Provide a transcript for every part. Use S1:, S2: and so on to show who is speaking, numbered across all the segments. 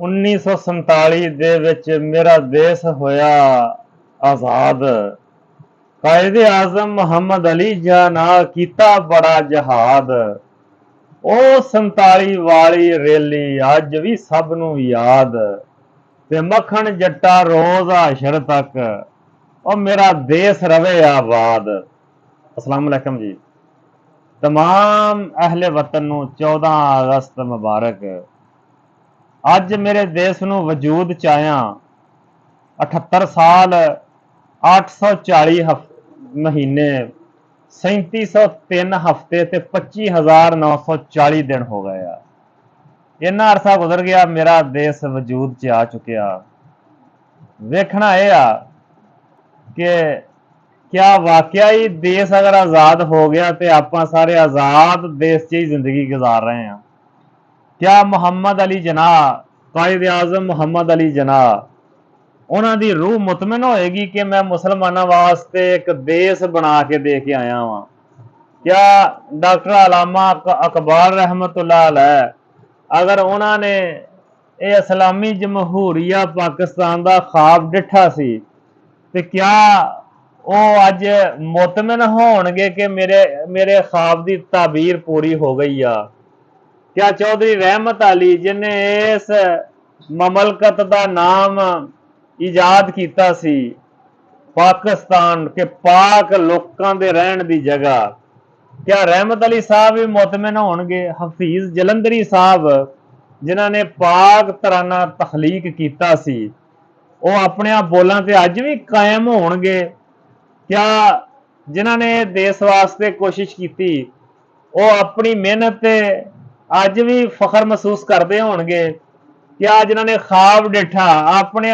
S1: 1947 ਦੇ ਵਿੱਚ ਮੇਰਾ ਦੇਸ਼ ਹੋਇਆ ਆਜ਼ਾਦ। ਕਾਇਦ ਆਜ਼ਮ ਮੁਹੰਮਦ ਅਲੀ ਜਿਹਾ ਨਾਲ ਕੀਤਾ ਬੜਾ ਜਹਾਦ। ਉਹ 47 ਵਾਲੀ ਰੈਲੀ ਅੱਜ ਵੀ ਸਭ ਨੂੰ ਯਾਦ। ਤੇ ਮੱਖਣ ਜੱਟਾ ਰੋਜ਼ ਹਾਸ਼ਰ ਤੱਕ ਉਹ ਮੇਰਾ ਦੇਸ਼ ਰਵੇ ਆਬਾਦ। अस्सलाम वालेकुम जी। तमाम अहले वतन नूं 14 अगस्त मुबारक। अज मेरे देश नूं वजूद च आया 78 साल 840 महीने 3703 हफ्ते ते 25,940 दिन हो गए आ। इन्ना अरसा गुजर गया, मेरा देश वजूद च आ चुकिया। वेखना यह आ कि क्या वाकया ही देश अगर आज़ाद हो गया तो आप सारे आज़ाद देश च ही जिंदगी गुजार रहे हैं? क्या मुहम्मद अली जनाह, कायद आज़म मुहम्मद अली जनाह उन्हां दी रूह मुतमिन होएगी कि मैं मुसलमानों वास्ते एक देश बना के दे के आया वहां? क्या डॉक्टर अलामा अकबाल रहमतुल्लाह अलैह अगर उन्होंने ये इस्लामी जमहूरिया पाकिस्तान का ख्वाब डिठा सी तो क्या वो अज मुतमिन होणगे कि मेरे ख्वाब की ताबीर पूरी हो गई आ? क्या चौधरी रहमत अली जिन्हें इस ममलकत का नाम ईजाद किया सी पाकिस्तान के पाक लोगों के रहन की जगह, क्या रहमत अली साहब भी मुतमिन होणगे? हफीज जलंधरी साहब जिन्होंने पाक तराना तखलीक किया सी वो अपने बोलों से अज भी कायम होणगे? क्या जिन्होंने देश वास्ते कोशिश की वो अपनी मेहनत अज भी फखर महसूस करते होणगे? क्या जिन्होंने ख्वाब डिठा अपने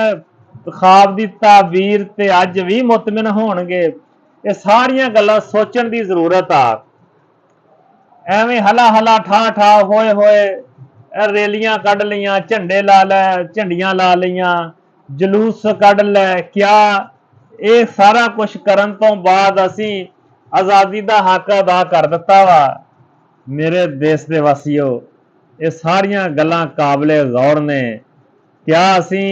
S1: ख्वाब की ताबीर ते अज भी मुतमिन होणगे? ये सारिया गल्लां सोचण की जरूरत आ। एवें हला हला ठा ठा होए होए रैलियां कढ़ लियां, झंडे ला लै, झंडियां ला लियां, जलूस कढ़ लै। क्या ये सारा कुछ करन तो बाद असी आज़ादी का हक अदा कर दिता वा? मेरे देश के वासियों, ये सारिया गल्लां काबिले गौर ने। क्या असी